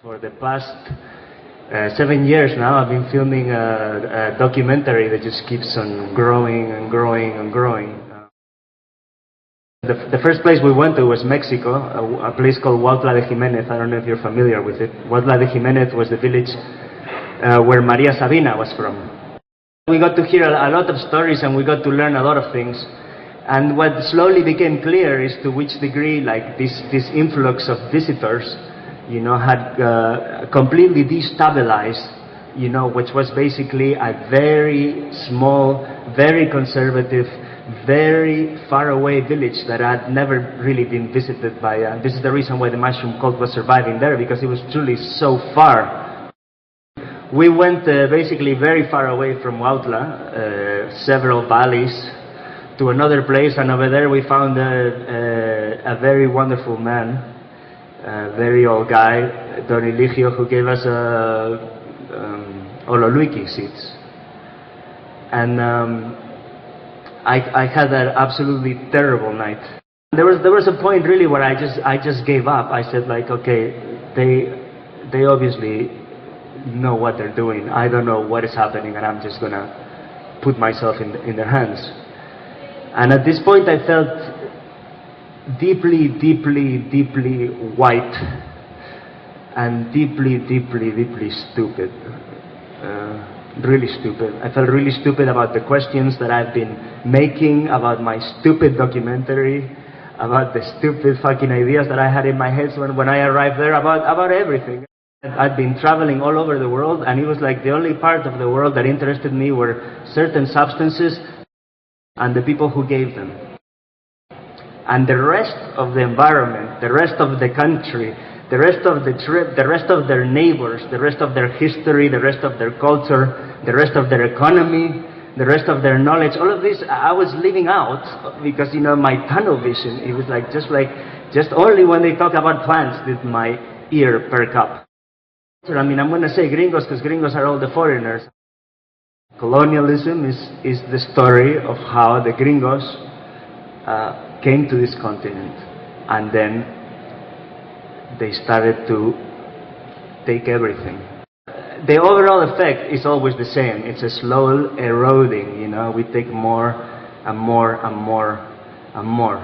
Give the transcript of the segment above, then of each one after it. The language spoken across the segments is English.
For the past 7 years now, I've been filming a documentary that just keeps on growing and growing and growing. The first place we went to was Mexico, a place called Huautla de Jimenez. I don't know if you're familiar with it. Huautla de Jimenez was the village where Maria Sabina was from. We got to hear a lot of stories and we got to learn a lot of things. And what slowly became clear is to which degree, like this influx of visitors, had completely destabilized, which was basically a very small, very conservative, very far away village that had never really been visited by. This is the reason why the mushroom cult was surviving there, because it was truly so far. We went basically very far away from Huautla, several valleys, to another place, and over there we found a very wonderful man, a very old guy, Don Eligio, who gave us Ololuiki seeds. And I had an absolutely terrible night. There was a point really where I just gave up. I said, like, okay, they obviously know what they're doing. I don't know what is happening, and I'm just gonna put myself in their hands. And at this point I felt deeply, deeply, deeply white and deeply, deeply, deeply stupid. Really stupid. I felt really stupid about the questions that I've been making, about my stupid documentary, about the stupid fucking ideas that I had in my head when I arrived there, about everything. I'd been traveling all over the world, and it was like the only part of the world that interested me were certain substances and the people who gave them. And the rest of the environment, the rest of the country, the rest of the trip, the rest of their neighbors, the rest of their history, the rest of their culture, the rest of their economy, the rest of their knowledge, all of this I was leaving out because, my tunnel vision, it was just only when they talk about plants did my ear perk up. I mean, I'm going to say gringos because gringos are all the foreigners. Colonialism is the story of how the gringos came to this continent, and then they started to take everything. The overall effect is always the same. It's a slow eroding, we take more and more and more and more.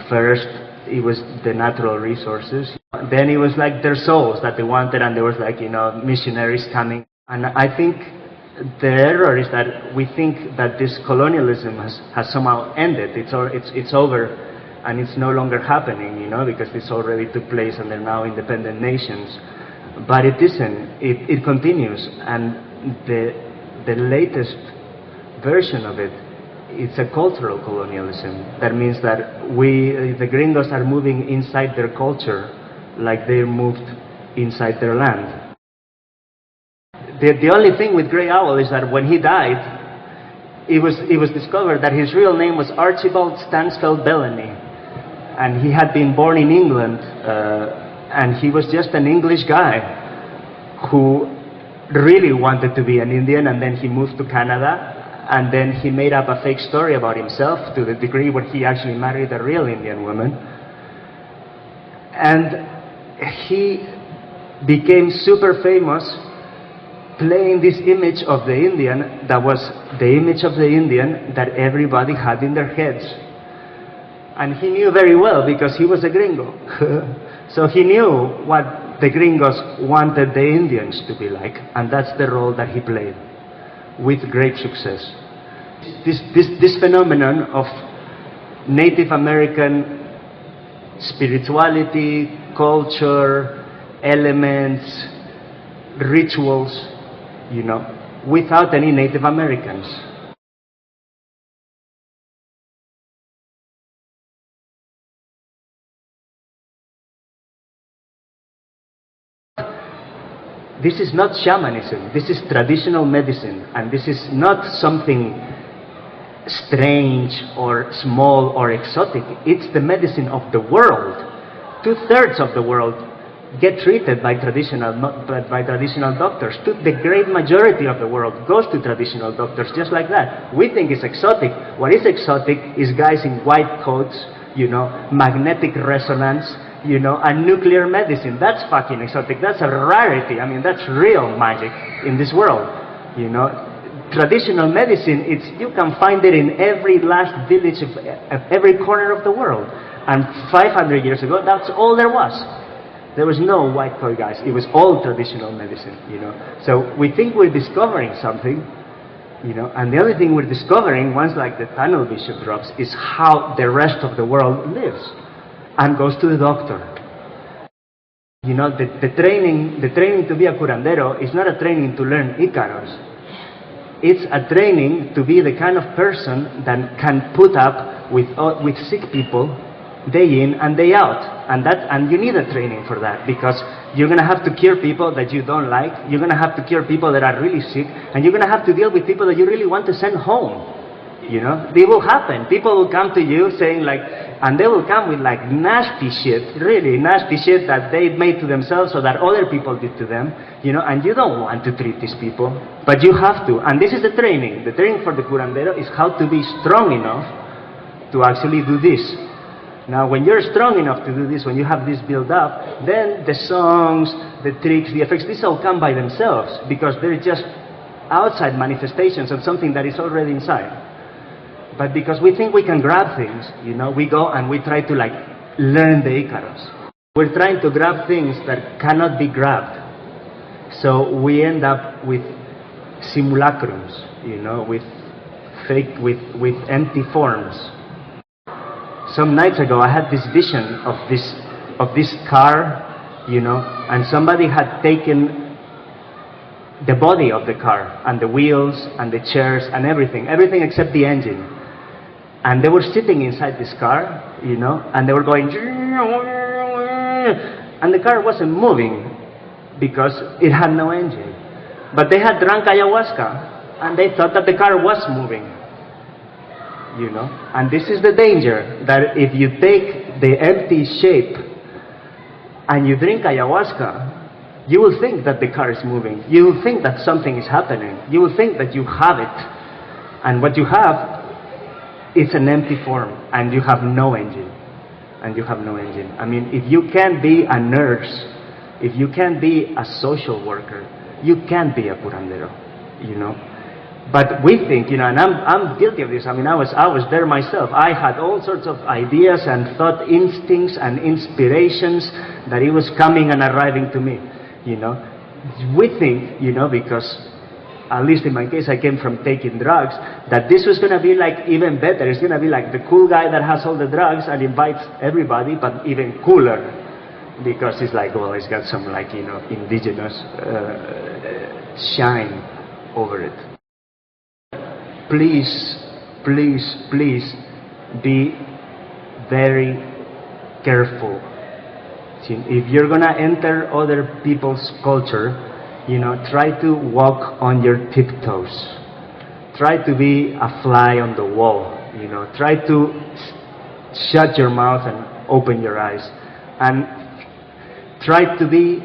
First it was the natural resources, then it was like their souls that they wanted, and there was missionaries coming. And I think the error is that we think that this colonialism has somehow ended. It's over, and it's no longer happening, because this already took place and they're now independent nations. But it isn't. It continues, and the latest version of it's a cultural colonialism. That means that the gringos are moving inside their culture like they moved inside their land. The only thing with Grey Owl is that when he died, it was discovered that his real name was Archibald Stansfeld Bellamy, and he had been born in England, and he was just an English guy who really wanted to be an Indian, and then he moved to Canada, and then he made up a fake story about himself to the degree where he actually married a real Indian woman, and he became super famous playing this image of the Indian that was the image of the Indian that everybody had in their heads. And he knew very well because he was a gringo. So he knew what the gringos wanted the Indians to be like, and that's the role that he played with great success. This phenomenon of Native American spirituality, culture, elements, rituals, without any Native Americans. This is not shamanism, this is traditional medicine, and this is not something strange or small or exotic. It's the medicine of the world. 2/3 of the world get treated by traditional doctors. The great majority of the world goes to traditional doctors just like that. We think it's exotic. What is exotic is guys in white coats, magnetic resonance, you know, and nuclear medicine. That's fucking exotic. That's a rarity. I mean, that's real magic in this world, you know. Traditional medicine, you can find it in every last village of every corner of the world. And 500 years ago, that's all there was. There was no white coat guys. It was all traditional medicine, you know. So we think we're discovering something, you know, and the other thing we're discovering once like the tunnel vision drops is how the rest of the world lives and goes to the doctor. You know, the training to be a curandero is not a training to learn Icaros. It's a training to be the kind of person that can put up with sick people day in and day out. And you need a training for that, because you're going to have to cure people that you don't like, you're going to have to cure people that are really sick, and you're going to have to deal with people that you really want to send home. You know, it will happen. People will come to you saying like, and they will come with like nasty shit, really nasty shit that they made to themselves or that other people did to them, you know, and you don't want to treat these people, but you have to. And this is the training. The training for the curandero is how to be strong enough to actually do this. Now, when you're strong enough to do this, when you have this built up, then the songs, the tricks, the effects, these all come by themselves, because they're just outside manifestations of something that is already inside. But because we think we can grab things, you know, we go and we try to like learn the Icaros. We're trying to grab things that cannot be grabbed. So we end up with simulacrums, you know, with fake, with empty forms. Some nights ago I had this vision of this car, you know, and somebody had taken the body of the car and the wheels and the chairs and everything except the engine. And they were sitting inside this car, you know, and they were going, and the car wasn't moving because it had no engine. But they had drunk ayahuasca and they thought that the car was moving, you know. And this is the danger, that if you take the empty shape and you drink ayahuasca, you will think that the car is moving. You will think that something is happening. You will think that you have it. And what you have, it's an empty form, and you have no engine. And you have no engine. I mean, if you can't be a nurse, if you can't be a social worker, you can't be a curandero, you know. But we think, you know, and I'm guilty of this. I mean, I was there myself. I had all sorts of ideas and thought instincts and inspirations that it was coming and arriving to me, you know. We think, you know, because at least in my case, I came from taking drugs, that this was going to be like even better. It's going to be like the cool guy that has all the drugs and invites everybody, but even cooler, because it's like, well, it's got some like, you know, indigenous shine over it. Please, please, please be very careful. If you're going to enter other people's culture, you know, try to walk on your tiptoes. Try to be a fly on the wall, you know. Try to shut your mouth and open your eyes. And try to be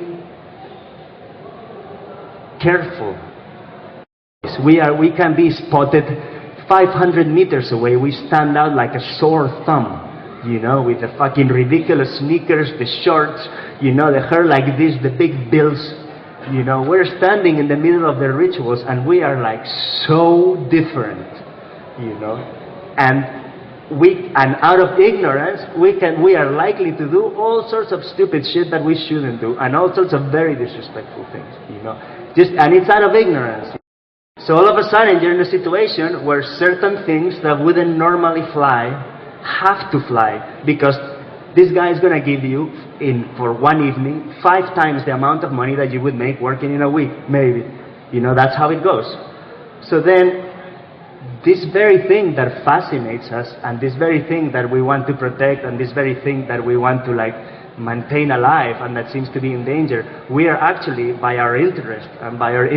careful. We can be spotted 500 meters away. We stand out like a sore thumb, you know, with the fucking ridiculous sneakers, the shorts, you know, the hair like this, the big bills. You know, we're standing in the middle of the rituals and we are like so different, you know, and out of ignorance, we are likely to do all sorts of stupid shit that we shouldn't do, and all sorts of very disrespectful things, you know, and it's out of ignorance. So all of a sudden you're in a situation where certain things that wouldn't normally fly have to fly, because this guy is going to give you, for one evening, 5 times the amount of money that you would make working in a week, maybe. You know, that's how it goes. So then, this very thing that fascinates us, and this very thing that we want to protect, and this very thing that we want to like maintain alive, and that seems to be in danger, we are actually, by our interest and by our